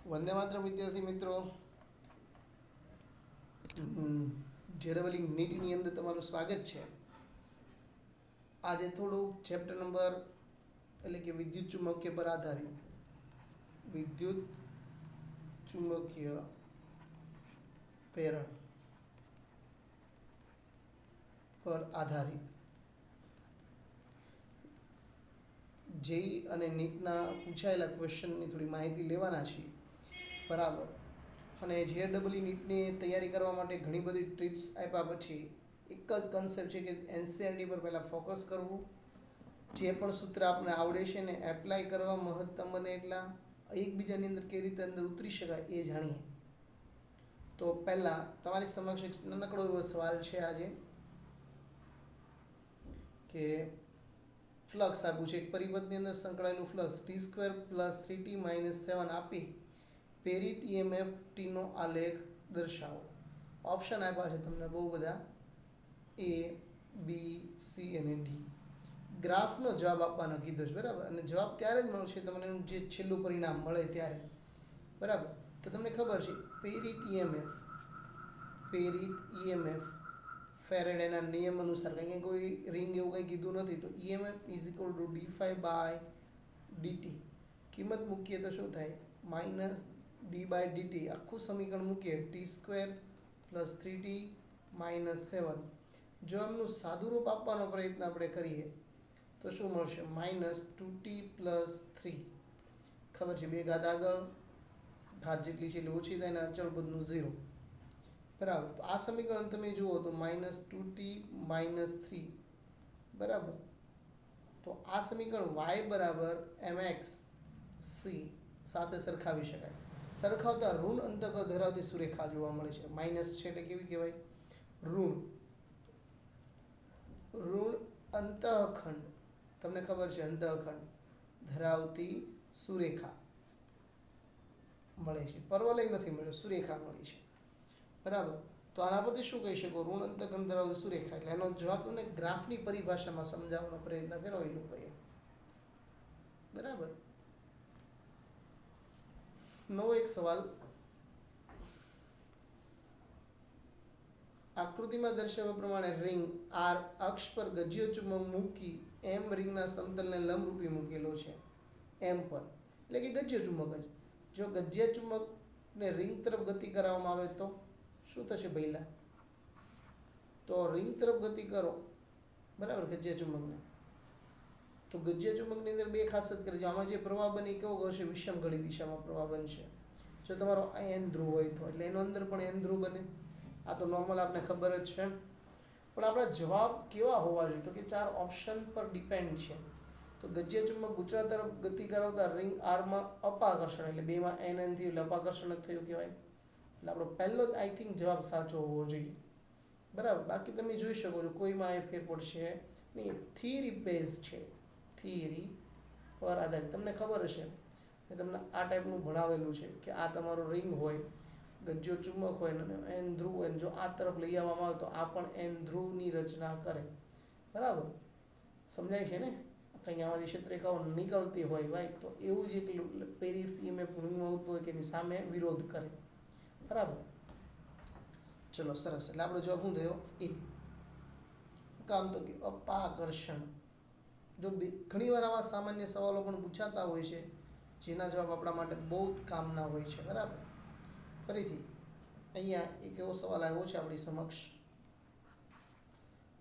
વંદે માતરમ વિદ્યાર્થી મિત્રો, જેડબલી નીટની અંદર તમારું સ્વાગત છે. આજે થોડુંક ચેપ્ટર નંબર એટલે કે વિદ્યુત ચુંબકીય પર આધારિત વિદ્યુત ચુંબકીય પ્રેરણ પર આધારિત જેઈ અને નીટના પૂછાયેલા ક્વેશ્ચનની થોડી માહિતી લેવાના છીએ. બરાબર. અને જેડબલી નીટની તૈયારી કરવા માટે ઘણી બધી ટિપ્સ આપ્યા પછી એક જ કન્સેપ્ટ છે કે એનસીઆરટી પર પહેલાં ફોકસ કરવું, જે પણ સૂત્ર આપણે આવડે છે ને એપ્લાય કરવા મહત્તમ બને એટલા, એકબીજાની અંદર કેવી રીતે અંદર ઉતરી શકાય એ જાણીએ. તો પહેલાં તમારી સમક્ષ એક નાનકડો એવો સવાલ છે આજે કે ફ્લક્સ આપ્યું છે, એક પરિપથની અંદર સંકળાયેલું ફ્લક્સ t² + 3t - 7 આપી પ્રેરિત EMF ટીનો આલેખ દર્શાવો. ઓપ્શન આપ્યા છે તમને બહુ બધા, A, B, C અને D. ગ્રાફનો જવાબ આપવાનો કીધો છે. બરાબર. અને જવાબ ત્યારે જ મળશે તમને એનું જે છેલ્લું પરિણામ મળે ત્યારે. બરાબર. તો તમને ખબર છે પ્રેરિત EMF ફેરેડેના નિયમ અનુસાર, કારણ કે કોઈ રિંગ એવું કંઈ કીધું નથી, તો EMF = d∅/dt. કિંમત મૂકીએ તો શું થાય? -d/dt. આખું સમીકરણ મૂકીએ t² + 3t - 7. જો એમનું સાદું રૂપ આપવાનો પ્રયત્ન આપણે કરીએ તો શું મળશે? -2t + 3. ખબર છે, બે ઘાત આગળ ઘાત જેટલી છે એટલે ઓછી થાય ને અચળ પદનું 0. બરાબર. તો આ સમીકરણ તમે જુઓ તો -2t - 3. બરાબર. તો આ સમીકરણ y mx c સાથે સરખાવી શકાય. સરખાવતા ઋણ અંતઃ ધરાવતી સુરેખા જોવા મળે છે. માઇનસ છે એટલે કેવી કહેવાય? ઋણ અંતઃખંડ, તમને ખબર છે અંતઃખંડ ધરાવતી સુરેખા મળે છે. પર્વલય નથી મળ્યો, સુરેખા મળી છે. બરાબર. તો આના પરથી શું કહી શકો? ઋણ અંતઃખંડ ધરાવતી સુરેખા. એટલે એનો જવાબ તમને ગ્રાફની પરિભાષામાં સમજાવવાનો પ્રયત્ન કર્યો એ લોકોએ. બરાબર. નવો એક સવાલ, આકૃતિમાં દર્શાવ્યા પ્રમાણે રિંગ R અક્ષ પર ગજ્યો ચુંબક મૂકી M રિંગના સમતલને લંબરૂપી મૂકેલો છે. M પર, એટલે કે ગજ્યો ચુંબક જ. જો ગજ્યા ચુંબકને રિંગ તરફ ગતિ કરાવવામાં આવે તો શું થશે પહેલા? તો રિંગ તરફ ગતિ કરો, બરાબર, ગજ્યા ચુંબકને, તો ગજ્યા ચુંબકની અંદર બે ખાસિયત કરી છે. આમાં જે પ્રવાહ બને એ કેવો કરશે? વિષમ ઘડી દિશામાં પ્રવાહ બનશે. જો તમારો n ધ્રુવ હોય તો, એટલે એનો અંદર પણ n ધ્રુવ બને. આ તો નોર્મલ આપણે ખબર જ છે. પણ આપણા જવાબ કેવા હોવા જોઈએ? તો કે 4 ઓપ્શન પર ડિપેન્ડ છે. તો ગજ્યા ચુંબક ગુજરાત તરફ ગતિ કરાવતા રિંગ આરમાં અપાકર્ષણ, એટલે બેમાં n થયું એટલે અપાકર્ષણ જ થયું કહેવાય. એટલે આપણો પહેલો જ આઈ થિંક જવાબ સાચો હોવો જોઈએ. બરાબર. બાકી તમે જોઈ શકો છો કોઈમાં એ ફેર પડશે નહીં. થિયરી બેઝ છે, થિયરી પર આધારિત. તમને ખબર હશે કે તમને આ ટાઈપનું ભણાવેલું છે કે આ તમારો રિંગ હોય, ગજ્યો ચુંબક હોય અને n ધ્રુવ હોય, જો આ તરફ લઈ આવવામાં આવે તો આ પણ n ધ્રુવની રચના કરે. બરાબર. સમજાય છે ને? કંઈ આમાંથી ક્ષેત્રરેખાઓ નીકળતી હોય ભાઈ, તો એવું જ એક પ્રેરિત EMF રિંગમાં ઉદ્ભવે કે એની સામે વિરોધ કરે. બરાબર. ચલો, સરસ. એટલે આપણો જવાબ શું થયો? એ. કામ તો કે અપાકર્ષણ. જો ઘણી વાર આવા સામાન્ય સવાલો પણ પૂછાતા હોય છે જેના જવાબ આપણા માટે બહુ જ કામના હોય છે. બરાબર. ફરીથી અહીંયા એક એવો સવાલ આવ્યો છે આપણી સમક્ષ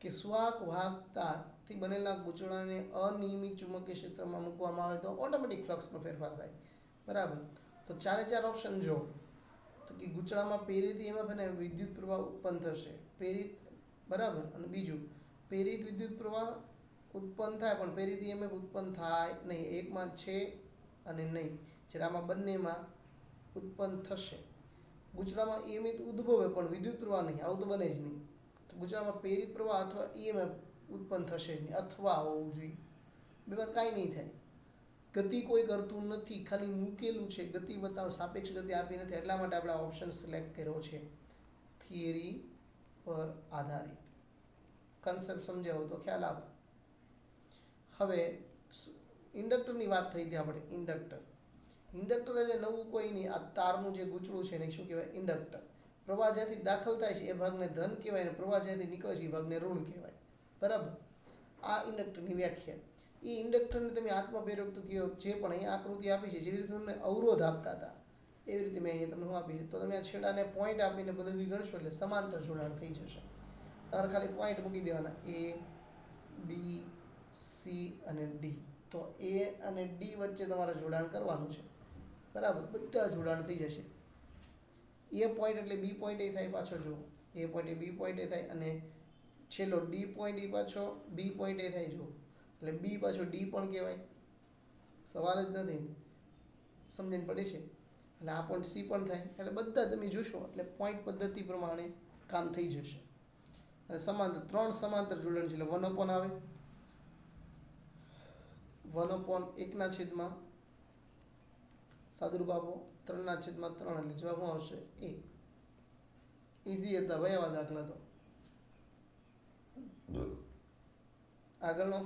કે સુવાહક વાહકતાથી બનેલા ગૂંચળાને અનિયમિત ચુંબકીય ક્ષેત્રમાં મૂકવામાં આવે તો ઓટોમેટિક ફ્લક્સનો ફેરફાર થાય. બરાબર. તો 4 ઓપ્શન જો, તો કે ગૂંચળામાં પ્રેરિત EMF અને વિદ્યુત પ્રવાહ ઉત્પન્ન થશે. પ્રેરિત, બરાબર. અને બીજું, પ્રેરિત વિદ્યુત પ્રવાહ ઉત્પન્ન થાય પણ પ્રેરિત EMF ઉત્પન્ન થાય નહીં. એકમાં છે અને નહીં. જ્યારે આમાં બંનેમાં ઉત્પન્ન થશે. ગૂંચળામાં EMF ઉદ્ભવે પણ વિદ્યુત પ્રવાહ નહીં, આવું તો બને જ નહીં. તો ગૂંચળામાં પ્રેરિત પ્રવાહ અથવા EMF ઉત્પન્ન થશે જ નહીં, અથવા હોવું જોઈએ. બેમાં કાંઈ નહીં થાય. ગતિ કોઈ કરતું નથી, ખાલી મૂકેલું છે. ગતિ બતાવો, સાપેક્ષ ગતિ આપી નથી. એટલા માટે આપણે ઓપ્શન સિલેક્ટ કર્યો છે, થિયરી પર આધારિત. કન્સેપ્ટ સમજાવો તો ખ્યાલ આવે. હવે ઇન્ડક્ટરની વાત થઈ હતી આપણે. ઇન્ડક્ટર ઇન્ડક્ટર એટલે નવું કોઈ નહીં, આ તારનું જે ગૂંચળું છે એને શું કહેવાય? ઇન્ડક્ટર. પ્રવાહ જ્યાંથી દાખલ થાય છે એ ભાગને ધન કહેવાય અને પ્રવાહ જ્યાંથી નીકળે છે એ ભાગને ઋણ કહેવાય. બરાબર. આ ઇન્ડક્ટરની વ્યાખ્યા. એ ઇન્ડક્ટરને તમે આત્મપ્રેરકતું કહો જે પણ અહીંયા આકૃતિ આપી છે, જેવી રીતે તમને અવરોધ આપતા હતા એવી રીતે મેં અહીંયા તમને આપી છે. તો તમે આ છેડાને પોઈન્ટ આપીને પદ્ધતિ ગણશો એટલે સમાંતર જોડાણ થઈ જશે. તમારે ખાલી પોઈન્ટ મૂકી દેવાના, એ બી સી અને ડી. તો એ અને ડી વચ્ચે તમારે જોડાણ કરવાનું છે. બરાબર. બધા જોડાણ થઈ જશે. એ પોઈન્ટ એટલે બી પોઈન્ટ એ થાય, પાછો જો એ પોઈન્ટ એ બી પોઈન્ટ એ થાય અને છેલ્લો ડી પોઈન્ટ એ પાછો બી પોઈન્ટ એ થાય. જો એટલે બી પાછો ડી પણ કહેવાય, સવાલ જ નથી. સમજણ પડે છે? એટલે આ પોઈન્ટ સી પણ થાય. એટલે બધા તમે જોશો એટલે પોઈન્ટ પદ્ધતિ પ્રમાણે કામ થઈ જશે. અને સમાંતર, 3 સમાંતર જોડાણ છે એટલે 1 આવે, 1/1 સાદુરૂપ આપો 3/3 એટલે જવાબ શું આવશે? એ. ઇઝી હતા ભાઈ આવા દાખલા તો. આગળનો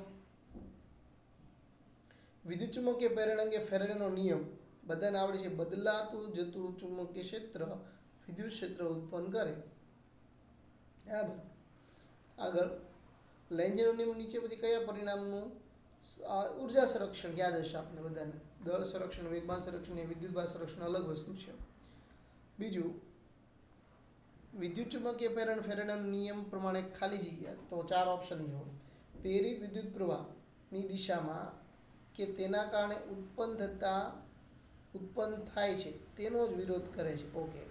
વિદ્યુત ચુંબકીય પ્રેરણ અંગે ફેરેડેનો નિયમ બધાને આવડે છે. બદલાતું જતું ચુંબકીય ક્ષેત્ર વિદ્યુત ક્ષેત્ર ઉત્પન્ન કરે. બરાબર. આગળ લેન્ઝનો નિયમ નીચે બધી કયા પરિણામનું ઉર્જા સંરક્ષણ યાદ હશે આપણે બધાને? દળ સંરક્ષણ, વેગમાન સંરક્ષણ અને વિદ્યુતભાર સંરક્ષણ અલગ વસ્તુ છે. બીજું, વિદ્યુત ચુંબકીય પ્રેરણ ફેરેડેનો નિયમ પ્રમાણે ખાલી જગ્યા. તો 4 ઓપ્શન જો. પ્રેરિત વિદ્યુત પ્રવાહની દિશામાં કે તેના કારણે ઉત્પન્ન થાય છે તેનો જ વિરોધ કરે છે. ઓકે.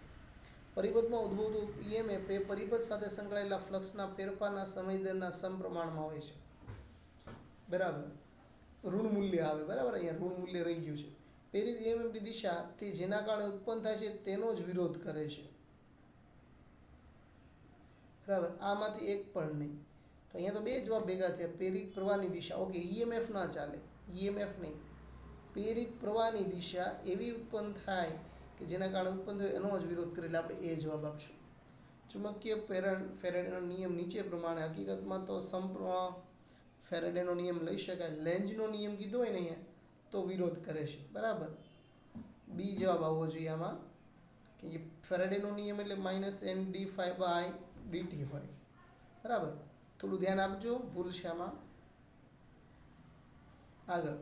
પરિપથમાં ઉદ્ભવતું ઈએમએફ એ પરિપથ સાથે સંકળાયેલા ફ્લક્સના ફેરફારના સમય દરના સમપ્રમાણમાં હોય છે. બરાબર. ઋણ મૂલ્ય આવે. બરાબર. અહીંયા ઋણ મૂલ્ય રહી ગયું છે. પ્રેરિત ઈએમએફની દિશા તે જેના કારણે ઉત્પન્ન થાય છે તેનો જ વિરોધ કરે છે. બરાબર. આમાંથી એક પણ નહીં. તો અહીંયા તો 2 જવાબ ભેગા થયા. પ્રેરિત પ્રવાહની દિશા. ઓકે. ઈએમએફ ના ચાલે, ઈએમએફ નહીં. પ્રેરિત પ્રવાહની દિશા એવી ઉત્પન્ન થાય કે જેના કારણે ઉત્પન્ન થયો એનો જ વિરોધ કરે, એટલે આપણે એ જવાબ આપશું. ચુંબકીય પ્રેરણ ફેરેડેનો નિયમ નીચે પ્રમાણે, હકીકતમાં તો સમપ્રવાહ ફેરેડેનો નિયમ લઈ શકાય. લેન્ઝનો નિયમ કીધો હોય ને અહીંયા તો વિરોધ કરે છે. બરાબર. બી જવાબ આવવો જોઈએ આમાં, કે ફેરેડેનો નિયમ એટલે -N/dt હોય. બરાબર. થોડું ધ્યાન આપજો, ભૂલ છે આમાં. આગળ,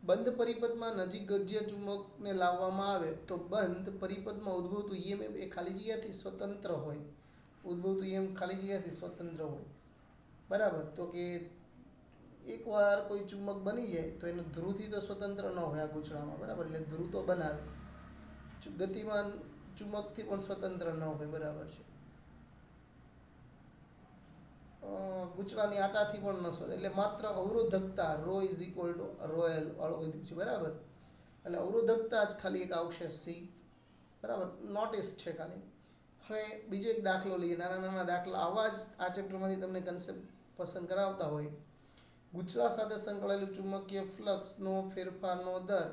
બંધ પરિપથમાં નજીક ગજ્ય ચુંબકને લાવવામાં આવે તો બંધ પરિપથમાં ઉદ્ભવતું ઈએમએફ એ ખાલી જગ્યાથી સ્વતંત્ર હોય. ઉદ્ભવતું ઈએમએફ ખાલી જગ્યાથી સ્વતંત્ર હોય. બરાબર. તો કે એકવાર કોઈ ચુંબક બની જાય તો એનું ધ્રુવથી તો સ્વતંત્ર ન હોય આ ગૂંચળામાં. બરાબર. એટલે ધ્રુવ તો બનાવે. ગતિમાન ચુંબકથી પણ સ્વતંત્ર ન હોય. બરાબર છે. ગૂંચળાની આટાથી પણ ન શોધે. એટલે માત્ર અવરોધકતા ρ = ρl વાળું બધું છે. બરાબર. એટલે અવરોધકતા જ ખાલી એક આવશે સી. બરાબર. નોટિસ છે ખાલી. હવે બીજો એક દાખલો લઈએ. નાના નાના દાખલા આવા જ આ ચેપ્ટરમાંથી તમને કન્સેપ્ટ પસંદ કરાવતા હોય. ગૂંચળા સાથે સંકળાયેલું ચુંબકીય ફ્લક્સનો ફેરફારનો દર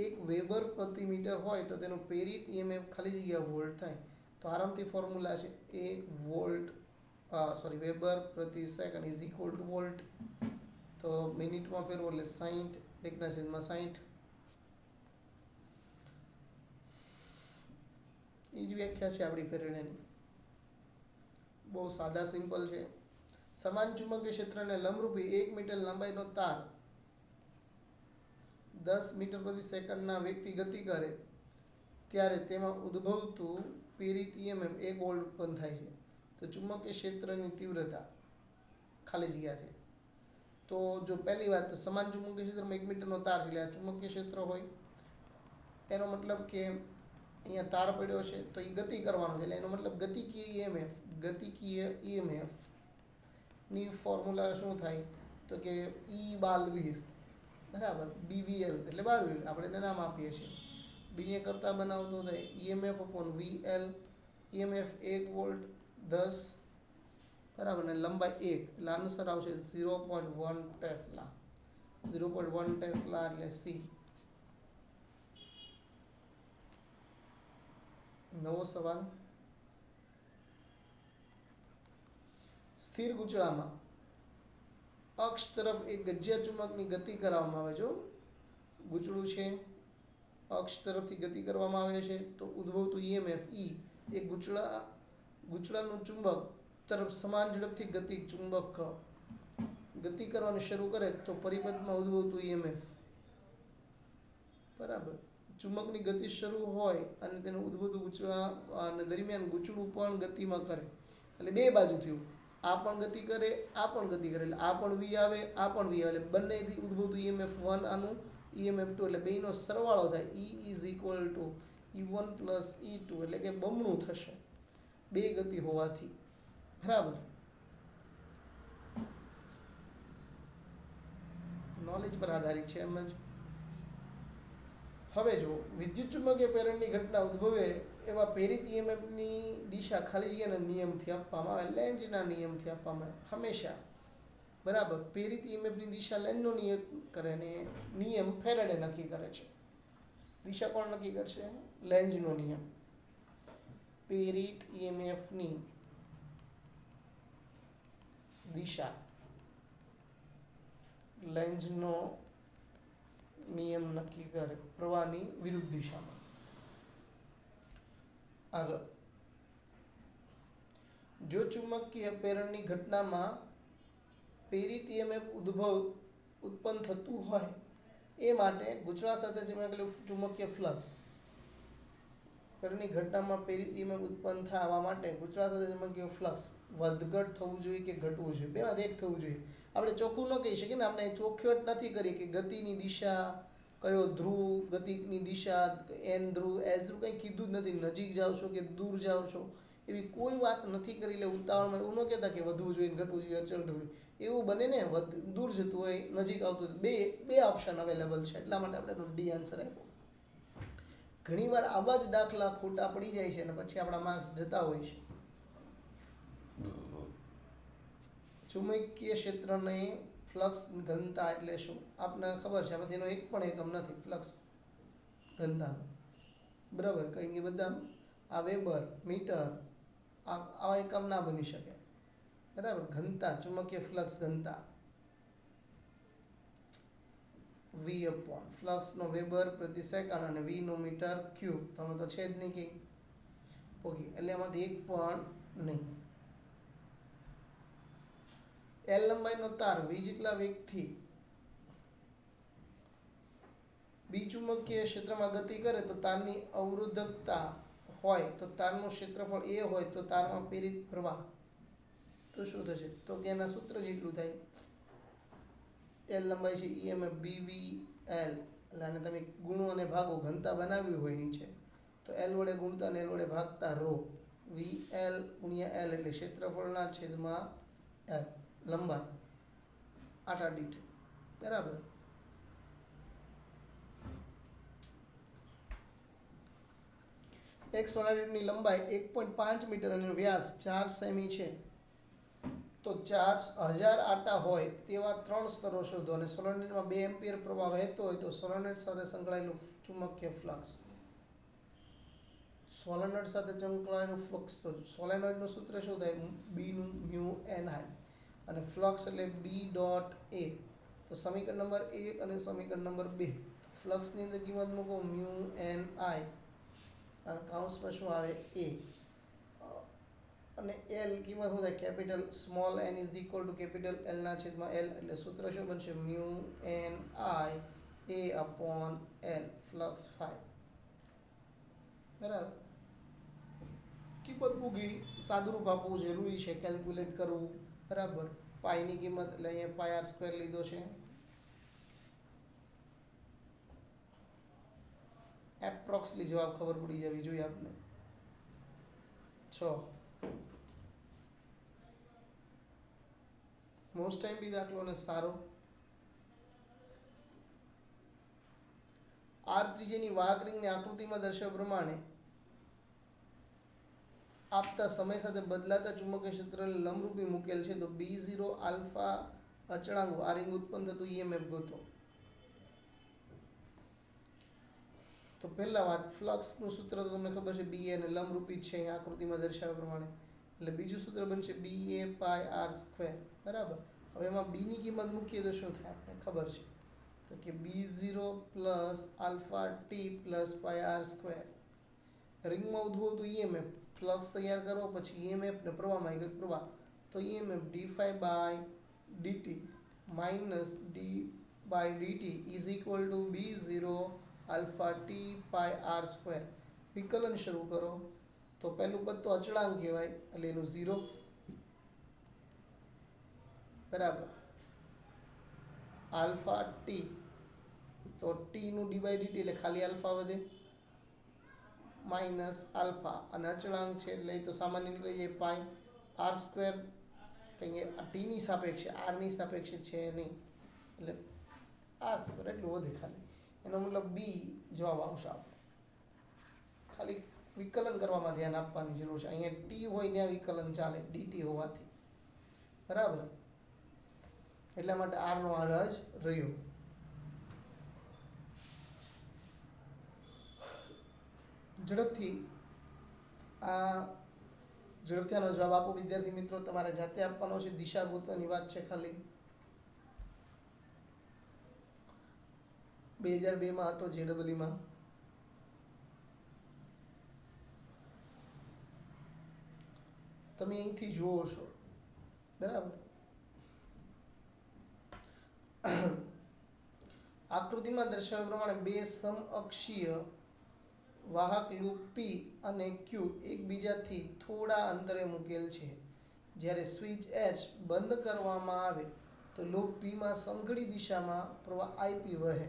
1 વેબર પ્રતિ મીટર હોય તો તેનું પ્રેરિત ઈએમએફ ખાલી જગ્યા વોલ્ટ થાય. તો આરામથી ફોર્મ્યુલા છે 1 વેબર પ્રતિ સેકન્ડ = વોલ્ટ. તો મિનિટમાં ફેરવો એટલે 60 1/60. એ જ વ્યાખ્યા છે આપણી ફેરેડેની. બહુ સાદા સિમ્પલ છે. સમાન ચુંબકીય ક્ષેત્રને લંબરૂપી 1 મીટર લંબાઈનો તાર 10 મીટર પ્રતિ સેકન્ડના વેગથી ગતિ કરે ત્યારે તેમાં ઉદ્ભવતું પ્રેરિત ઈએમએફ 1 વોલ્ટ ઉત્પન્ન થાય છે. તો ચુંબકીય ક્ષેત્રની તીવ્રતા ખાલી જગ્યા છે. તો જો પહેલી વાત, તો સમાન ચુંબકીય ક્ષેત્રમાં 1 મીટરનો તાર છે એટલે આ ચુંબકીય ક્ષેત્ર હોય. એનો મતલબ કે અહીંયા તાર પડ્યો છે તો એ ગતિ કરવાનો છે. એટલે એનો મતલબ ગતિકીય ઈએમએફ ની ફોર્મ્યુલા શું થાય? તો કે ઈ બાલવીર. બરાબર. BVL એટલે બાલવીર. આપણે એને નામ આપીએ છીએ. બીને કરતાં બનાવતો થાય EMF/VL. EMF 1 volt 10. બરાબર. ને લંબાઈ 1 એટલે આન્સર આવશે 0.1 ટેસ્લા. 0.1 ટેસ્લા એટલે સી. નવો સવાલ. સ્થિર ગૂંચળામાં અક્ષ તરફ એક ગજિયા ચુંબકની ગતિ કરવામાં આવે. જો ગૂંચળું છે, અક્ષ તરફથી ગતિ કરવામાં આવે છે, તો ઉદ્ભવતું ઈએમએફ ઈ એ ગૂંચળાનું ચુંબક તરફ સમાન ઝડપથી ચુંબક ગતિ કરવાનું શરૂ કરે તો પરિપથમાં ઉદ્ભવતું ઈએમએફ. બરાબર. ચુંબકની ગતિ શરૂ હોય અને તેનું ઉદ્ભવતું ગૂંચળા દરમિયાન ગૂંચળું પણ ગતિમાં કરે, એટલે બે બાજુ થયું. આ પણ ગતિ કરે, આ પણ ગતિ કરે, એટલે આ પણ વી આવે, આ પણ વી આવે, એટલે બંનેથી ઉદ્ભવતું ઈએમએફ 1, આનું ઈએમએફ 2, એટલે બેનો સરવાળો થાય. E is equal two E1 plus E2, એટલે કે બમણું થશે બે ગતિ હોવાથી. બરાબર. નોલેજ પર આધારિત છે એમ જ. હવે જો વિદ્યુત ચુંબકીય પ્રેરણની ઘટના ઉદ્ભવે એવા પ્રેરિત ઈએમએફની દિશા ખાલી જગ્યાના નિયમથી આપવામાં આવે, લેન્ઝના નિયમથી આપવામાં આવે હંમેશા. બરાબર. પ્રેરિત ઈએમએફની દિશા લેન્ઝનો નિયમ કરે ને નિયમ ફેરાડે નક્કી કરે છે. દિશા કોણ નક્કી કરશે? લેન્ઝનો નિયમ. પ્રેરિત ઈએમએફની દિશા લેન્ઝનો નિયમ નક્કી કરે પ્રવાહની વિરુદ્ધ દિશામાં. આગળ, જો ચુંબકીય પ્રેરણની ઘટનામાં પ્રેરિત ઈએમએફ ઉત્પન્ન થતું હોય એ માટે ગૂંચળા સાથે જોડાયેલું ચુંબકીય ફ્લક્સ પ્રેરણની ઘટનામાં પ્રેરિત ઈએમએફ ઉત્પન્ન થવા માટે ગૂંચળા સાથે ચુંબકીય ફ્લક્સ વધઘટ થવું જોઈએ કે ઘટવું જોઈએ? બેમાંથી એક થવું જોઈએ. આપણે ચોખ્ખું ન કહી શકીએ ને, આપણે ચોખવટ નથી કરી કે ગતિની દિશા કયો ધ્રુવ, ગતિની દિશા એન ધ્રુવ, એસ ધ્રુવ, કંઈ કીધું જ નથી. નજીક જાઓ છો કે દૂર જાઓ છો એવી કોઈ વાત નથી કરી. એટલે ઉતાવળમાં એવું ન કહેતા કે વધવું જોઈએ, ઘટવું જોઈએ, અચળ રહેવું. એવું બને ને, દૂર જતું હોય, નજીક આવતું હોય. બે ઓપ્શન અવેલેબલ છે, એટલા માટે આપણે એનો ડી આન્સર આપ્યો. ઘણીવાર આવા જ દાખલા ખોટા પડી જાય છે અને પછી આપણા માર્ક્સ જતા હોય છે. ચુંબકીય ક્ષેત્રને ફ્લક્સ ઘનતા એટલે શું? આપને ખબર છે, આમાંથી એનો એક પણ એકમ નથી ફ્લક્સ ઘનતાનો. બરાબર. કંઈ કે બધા આ વેબર, મીટર, આવા એકમ ના બની શકે. બરાબર. ઘનતા, ચુંબકીય ફ્લક્સ ઘનતા વી અપોન ફ્લક્સનો વેબર પ્રતિ સેકન્ડ અને વી નો મીટર ક્યુબ. તમે તો છે જ નહીં કે ઓકે, એટલે એમાંથી એક પણ નહીં. એલ લંબાઈનો તાર વી જેટલા વેગથી બી ચુંબકીય ક્ષેત્રમાં ગતિ કરે તો તારની અવરોધકતા હોય તો તારનું ક્ષેત્રફળ એ હોય તો તારમાં પ્રેરિત પ્રવાહ તો શું થશે? તો કે એના સૂત્ર જેટલું થાય. એલ લંબાઈ છે ઈએમએફ બીવી એલ, એટલે આને તમે ગુણો અને ભાગો ઘનતા બનાવ્યું હોય નીચે તો એલ વડે ગુણતા અને એલ વડે ભાગતા રો વી એલ ગુણ્યા એલ, એટલે ક્ષેત્રફળના છેદમાં એલ લંબાઈ આટા દીઠ. બરાબર. એક સોલેનોઇડની લંબાઈ 1.5 મીટર અને વ્યાસ 4 સેમી છે તો 4000 આટા હોય તેવા 3 સ્તરો શોધો અને સોલેનોઇડમાં 2 એમ્પિયર પ્રવાહ વહેતો હોય તો સોલેનોઇડ સાથે સંકળાયેલું ચુંબકીય ફ્લક્સ. સોલેનોઇડ સાથે સંકળાયેલું ફ્લક્સ, તો સોલેનોઇડનું સૂત્ર શું થાય? બી નું મ્યુ એન આઈ અને ફ્લક્સ એટલે બી ડોટ એ. તો સમીકરણ નંબર 1 અને સમીકરણ નંબર 2, ફ્લક્સની અંદર કિંમત મૂકો મ્યુ એન આઈ અને કાઉન્સમાં શું આવે? એ. અને એલ કિંમત શું થાય? Capital small N is equal to capital L ના છેદમાં એલ, એટલે સૂત્ર શું બનશે? Mu N I A upon L flux 5. બરાબર. કિંમત મૂકી સાદુરૂપ આપવું જરૂરી છે, કેલ્ક્યુલેટ કરવું. બરાબર. પાઈની કિંમત એટલે અહીંયા પાઈ આર સ્ક્વેર લીધો છે. એપ્રોક્સલી જવાબ ખબર પડી જવી જોઈએ આપને. 6 મોસ્ટ ટાઈમ બી દાખલો અને સારો. આર ત્રિજ્યાની વાહક રિંગની આકૃતિમાં દર્શાવ્યા પ્રમાણે આપતા સમય સાથે બદલાતા ચુંબકીય ક્ષેત્રને લંબરૂપી મૂકેલ છે તો B0 આલ્ફા અચળાંકો આ રિંગ ઉત્પન્ન થતું ઈએમએફ ગોતો. તો પહેલા વાત, ફ્લક્સનું સૂત્ર તો તમને ખબર છે, બી અને લંબરૂપી છે આકૃતિમાં દર્શાવ્યા પ્રમાણે, એટલે બીજું સૂત્ર બનશે બી એ પાઈ આર સ્ક્વેર. બરાબર. હવે એમાં બીની કિંમત મૂકીએ તો શું થાય આપણને ખબર છે, તો કે B0 plus alpha t plus pi r square. રિંગમાં ઉદ્ભવતું ઈએમએફ, ફ્લક્સ તૈયાર કરો પછી ઈએમએફ ને પ્રવાહમાં વિગત પ્રવાહ, તો EMF d by dt minus D by dt is equal to B0 alpha t pi r square. વિકલન શરૂ કરો તો પહેલું પદ તો અચળાંક કહેવાય એટલે એનું 0 બરાબર. આલ્ફા ટી તો ટી નું ડી બાય ડીટી એટલે ખાલી આલ્ફા વધે માઇનસ આલ્ફા અને અચળાંક છે એટલે તો સામાન્ય નીકળી જાય પાઈ આર સ્ક્વેર, કંઈ ટીની સાપેક્ષે આરની સાપેક્ષે છે નહીં એટલે આર સ્ક્વેર એટલું વધે ખાલી. એનો મતલબ બી જવાબ આવશે આપણે. ખાલી વિકલન કરવામાં ધ્યાન આપવાની જરૂર છે. અહીંયા ટી હોય ત્યાં વિકલન ચાલે ડીટી હોવાથી, બરાબર. એટલા માટે આરનો આર જ રહ્યો. ઝડપથી આનો જવાબ આપો વિદ્યાર્થી મિત્રો. તમારે જાતે આપવાનો છે, દિશા ગોતવાની વાત છે ખાલી. 2002 હતો JEE માં. તમે અહીંથી જુઓ છો બરાબર. આકૃતિમાં દર્શાવ્યા પ્રમાણે બે સમઅક્ષીય વાહક લૂપ પી અને ક્યુ એકબીજાથી થોડા અંતરે મૂકેલ છે. જ્યારે સ્વિચ એચ બંધ કરવામાં આવે તો લૂપ પીમાં સમઘડી દિશામાં પ્રવાહ આઈપી વહે.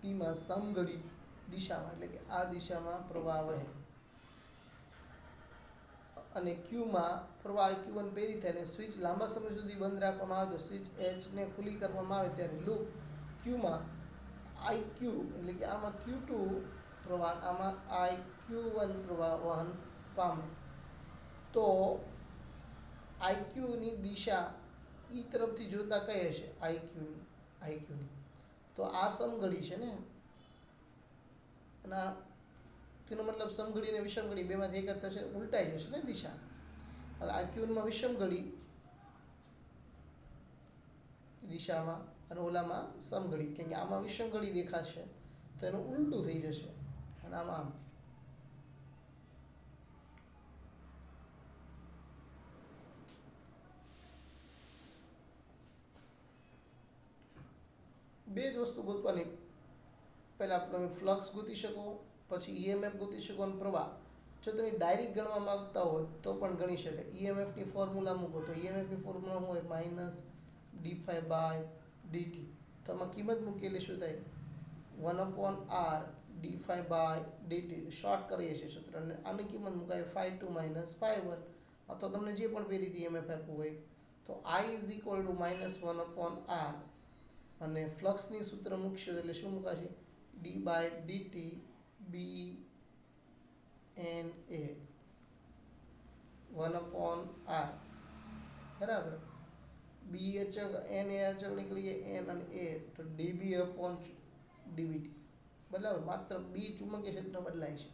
પીમાં સમઘડી દિશામાં એટલે કે આ દિશામાં પ્રવાહ વહે અને ક્યુમાં પ્રવાહ Q1 પ્રેરિત થાય અને સ્વિચ લાંબા સમય સુધી બંધ રાખવામાં આવે તો સ્વિચ એચને ખુલ્લી કરવામાં આવે ત્યારે લૂપ ક્યુમાં IQ એટલે કે આમાં Q2 પ્રવાહ, આમાં IQ1 પ્રવાહ વહન પામે. તો IQ ની દિશા ઈ તરફથી જોતા કઈ હશે? IQ ની. તો આ સમઘડી છે ને, અને તેનો મતલબ સમઘડી ને વિષમઘડી બેમાંથી એક જ થશે, ઉલટાઈ જશે ને દિશા. એટલે IQ માં વિષમઘડી દિશામાં અને ઓલામાં સમઘડી, કેમ કે આમાં વિષમઘડી દેખાશે તો એનું ઉલટું થઈ જશે અને આમાં આમ. બે જ વસ્તુ ગોતવાની. પહેલા તમે ફ્લક્સ ગોતી શકો, પછી ઈએમએફ ગોતી શકો અને પ્રવાહ. જો તમે ડાયરેક્ટ ગણવા માંગતા હોય તો પણ ગણી શકાય. ઈએમએફ ની ફોર્મ્યુલા મૂકો તો ઈએમએફ ની ફોર્મ્યુલા શું હોય? Minus D by DT. તો આમાં કિંમત મૂકેલી શું થાય? 1/r D by DT. Short કરીએ છીએ સૂત્રને. આની કિંમત મુકાય φ2 માઇનસ φ1, અથવા તમને જે પણ પ્રેરિત ઈએમએફ આપવું હોય તો I is equal two -1/r. અને ફ્લક્સની સૂત્ર મૂકશો એટલે શું મુકાશે? D by DT B N A 1/r બરાબર. બી અચળ એન એ અચળ નીકળી જાય, એન અને એ તો ડીબી અપોન ડીબીટી બરાબર. માત્ર બી ચુંબકીય ક્ષેત્ર બદલાય છે.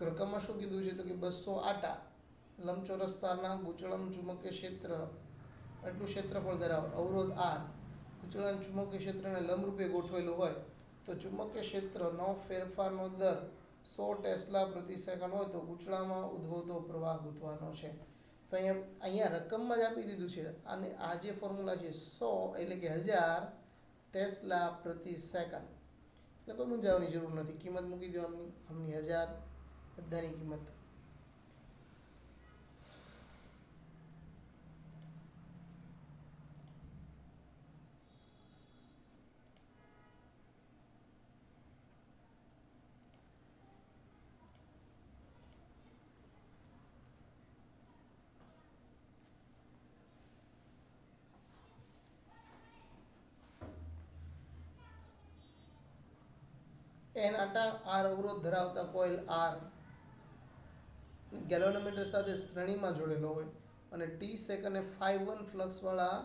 રકમમાં શું કીધું છે? તો કે 200 આટા લંબચોરસ તારના ગૂંચળાનું ચુંબકીય ક્ષેત્ર એટલું ક્ષેત્રફળ ધરાવે. અવરોધ R ગૂંચળાના ચુંબકીય ક્ષેત્રને લંબરૂપે ગોઠવેલું હોય તો ચુંબકીય ક્ષેત્રનો ફેરફારનો દર 100 ટેસ્લા પ્રતિ સેકન્ડ હોય તો ગૂંચળામાં ઉદ્ભવતો પ્રવાહ ગોતવાનો છે. તો અહીંયા રકમમાં જ આપી દીધું છે. અને આ જે ફોર્મ્યુલા છે 100 એટલે કે 1000 ટેસ્લા પ્રતિ સેકન્ડ. એટલે કોઈ મૂંઝાવવાની જરૂર નથી. કિંમત મૂકી દો આમની 1000 બધાની કિંમત. એન આટા આર અવરોધ ધરાવતા કોઇલ આર ગેલ્વેનોમીટર સાથે શ્રેણીમાં જોડેલો હોય અને ટી સેકન્ડે φ1 ફ્લક્સ વાળા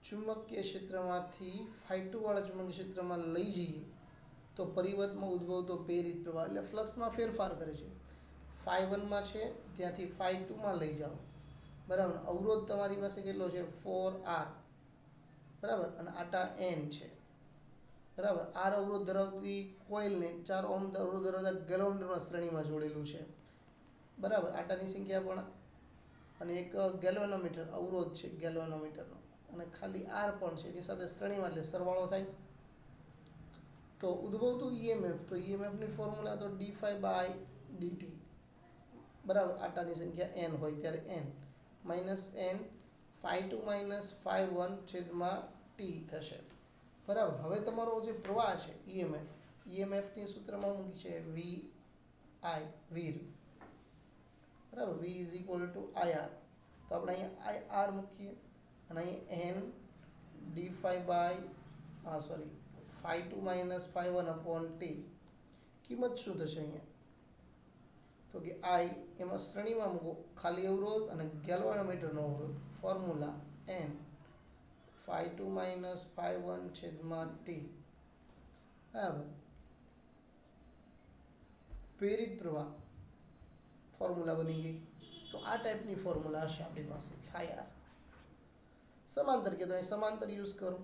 ચુંબકીય ક્ષેત્રમાંથી φ2 વાળા ચુંબકીય ક્ષેત્રમાં લઈ જઈએ તો પરિવર્તમાં ઉદ્ભવતો પ્રેરિત પ્રવાહ એટલે ફ્લક્સમાં ફેરફાર કરે છે. φ1 માં છે ત્યાંથી φ2 માં લઈ જાઓ બરાબર. અવરોધ તમારી પાસે કેટલો છે 4R, બરાબર, અને આટા N છે, બરાબર. R અવરોધ ધરાવતી કોઇલને 4 ઓહ્મ અવરોધ ધરાવતા ગેલ્વેનોમીટરમાં શ્રેણીમાં જોડેલું છે, બરાબર. આટાની સંખ્યા પણ, અને એક ગેલ્વેનોમીટર અવરોધ છે ગેલ્વેનોમીટરનો, અને ખાલી R પણ છે એની સાથે શ્રેણીમાં, એટલે સરવાળો થાય. તો ઉદ્ભવતું EMF, તો EMF ની ફોર્મ્યુલા તો d∅dt, બરાબર. આટાની સંખ્યા n હોય ત્યારે n -n ∅2 ∅1 છેદમાં t થશે, બરાબર. હવે તમારો જે પ્રવાહ છે EMF ની સૂત્રમાં મૂકી છે vi, વીર, બરાબર. v is equal two IR. તો આપણે અહીંયા IR મૂકીએ, અને અહીં n ∅2 ∅1 upon t. કિંમત શું થશે અહીંયા? તો કે I એમાં શ્રેણીમાં મૂકો ખાલી અવરોધ અને ગેલ્વેનોમીટરનો અવરોધ, ફોર્મ્યુલા n ∅2 ∅1 છેદમાં t, બરાબર. પ્રેરિત પ્રવાહ ફોર્મ્યુલા બની ગઈ. તો આ ટાઈપની ફોર્મ્યુલા હશે આપણી પાસે ∅r. સમાંતર કે તો અહીં સમાંતર યુઝ કરો,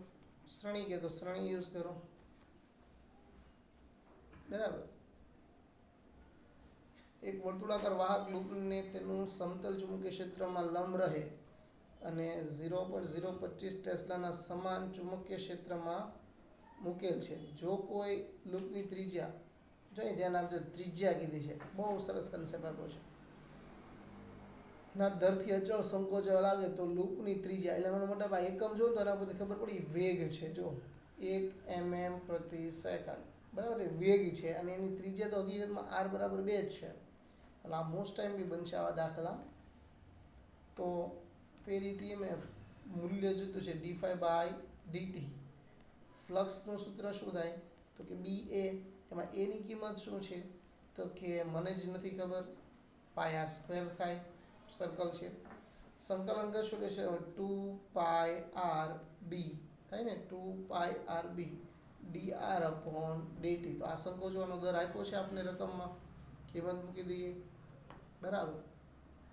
શ્રેણી કે તો શ્રેણી યુઝ કરો, બરાબર. એક વર્તુળાકાર વાહક લૂપને તેનું સમતલ ચુંબકીય ક્ષેત્રમાં લંબ રહે અને 0.025 ટેસ્લાના સમાન ચુંબકીય ક્ષેત્રમાં મૂકેલ છે. જો કોઈ લૂપની ત્રિજ્યા, જો ધ્યાન આપજો, ત્રિજ્યા કીધી છે, બહુ સરસ કન્સેપ્ટ આપ્યો છે, ના દરથી અચળ સંકોચવા લાગે તો લૂપની ત્રિજ્યા, એટલે મને મોટા ભાઈ એકમ જો તો એના પરથી ખબર પડી વેગ છે, જો 1 mm પ્રતિ સેકન્ડ, બરાબર. વેગ છે અને એની ત્રિજ્યા તો હકીકતમાં r બરાબર 2 જ છે. એટલે આ મોસ્ટ ટાઈમ બી બનશે આવા દાખલા. તો પ્રેરિત EMF મૂલ્ય જોતું છે d∅dt. ફ્લક્સનું સૂત્ર શું થાય? તો કે BA, એમાં A ની કિંમત શું છે? તો કે મને જ નથી ખબર, πr² થાય, સર્કલ છે. સંકલન કરશું એટલે 2πrb થાય ને, 2πrb dr/dt. તો આ સંકોચવાનો દર આપ્યો છે આપણે રકમમાં, કિંમત મૂકી દઈએ, બરાબર.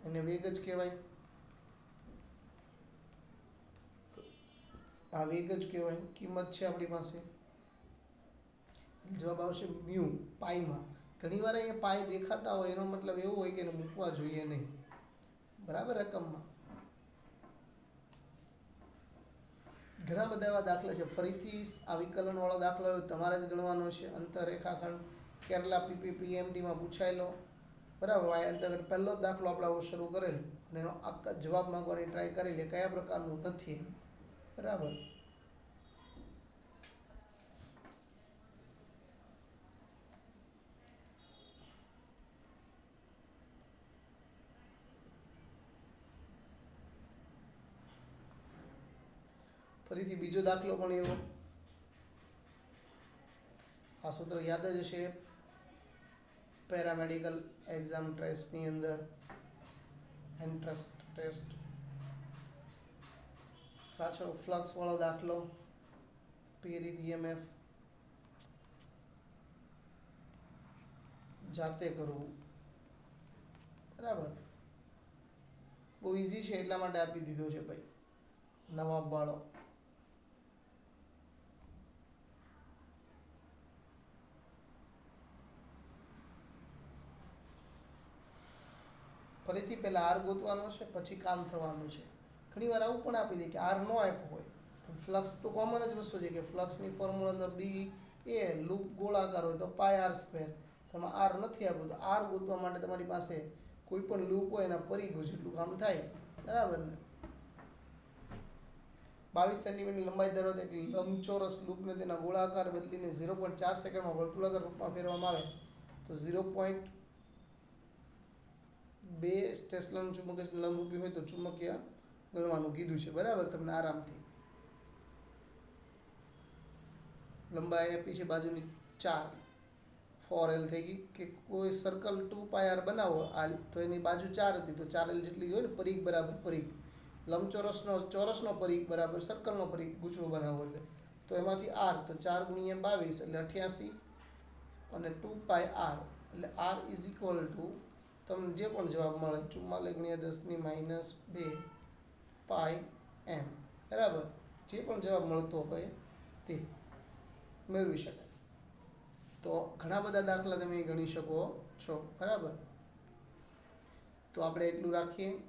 એને વેગ જ કહેવાય, આ વેગ જ કહેવાય, કિંમત છે આપણી પાસે. જવાબ આવશે મ્યુ, પાઈમાં. ઘણી વાર અહીંયા પાઈ દેખાતા હોય એનો મતલબ એવો હોય કે એને મૂકવા જોઈએ નહીં, બરાબર. રકમમાં ઘણા બધા એવા દાખલા છે. ફરીથી આ વિકલન વાળો દાખલો તમારે જ ગણવાનો છે. અંતરરેખાખંડ કેરલા PPPMDમાં પૂછાયેલો, બરાબર. આ અંતર્ગત પહેલો જ દાખલો આપણે શરૂ કરેલ અને એનો આખા જવાબ માંગવાની ટ્રાય કરેલી, કયા પ્રકારનું નથી, બરાબર. ફરીથી બીજો દાખલો પણ એવો, આ સૂત્ર યાદ જ હશે પેરામેડિકલ એક્ઝામ ટેસ્ટની અંદર, એન્ટ્રન્સ ટેસ્ટ. પાછો ફ્લક્સ વાળો દાખલો, પ્રેરિત EMF જાતે કરવું, બરાબર. બહુ ઇઝી છે એટલા માટે આપી દીધો છે ભાઈ, નવાબ વાળો. ફરીથી પહેલા R ગોતવાનો છે, પછી કામ થવાનું છે. ઘણી વાર આવું પણ આપી દે કે R નો આપ્યો હોય, પણ ફ્લક્સ તો કોમન જ વસ્તુ છે કે ફ્લક્સની ફોર્મ્યુલા તો BA, લૂપ ગોળાકાર હોય તો πr². તો એમાં R નથી આપ્યું, તો R ગોતવા માટે તમારી પાસે કોઈ પણ લૂપ હોય એના પરિઘો જેટલું કામ થાય, બરાબર ને. 22 સેન્ટીમીટર લંબાઈ ધરાવતા એક લંબચોરસ લૂપને તેના ગોળાકાર બદલીને 0.4 સેકન્ડમાં વર્તુળાકાર રૂપમાં ફેરવવામાં આવે તો 0.2 ટેસ્લાનું ચુંબકીય લંબરૂપી હોય તો ચુંબકીય ગણવાનું કીધું છે, બરાબર. તમને આરામથી લંબાઈ આપી છે બાજુની 4, 4L થઈ ગઈ. કે કોઈ સર્કલ 2πr બનાવો તો એની બાજુ 4 હતી, તો 4L જેટલી હોય ને, પરિઘ બરાબર પરિઘ, ચોરસનો પરિઘ બરાબર સર્કલનો પરિઘ, ગૂંચળું બનાવો એટલે, તો એમાંથી r, તો 4 × 22 એટલે 88, અને 2πr એટલે r ઇઝ ઇક્વલ ટુ તમને જે પણ જવાબ મળે 44×10⁻2 પાઈ એમ, બરાબર, જે પણ જવાબ મળતો હોય તે મેળવી શકાય. તો ઘણા બધા દાખલા તમે ગણી શકો છો, બરાબર. તો આપણે એટલું રાખીએ.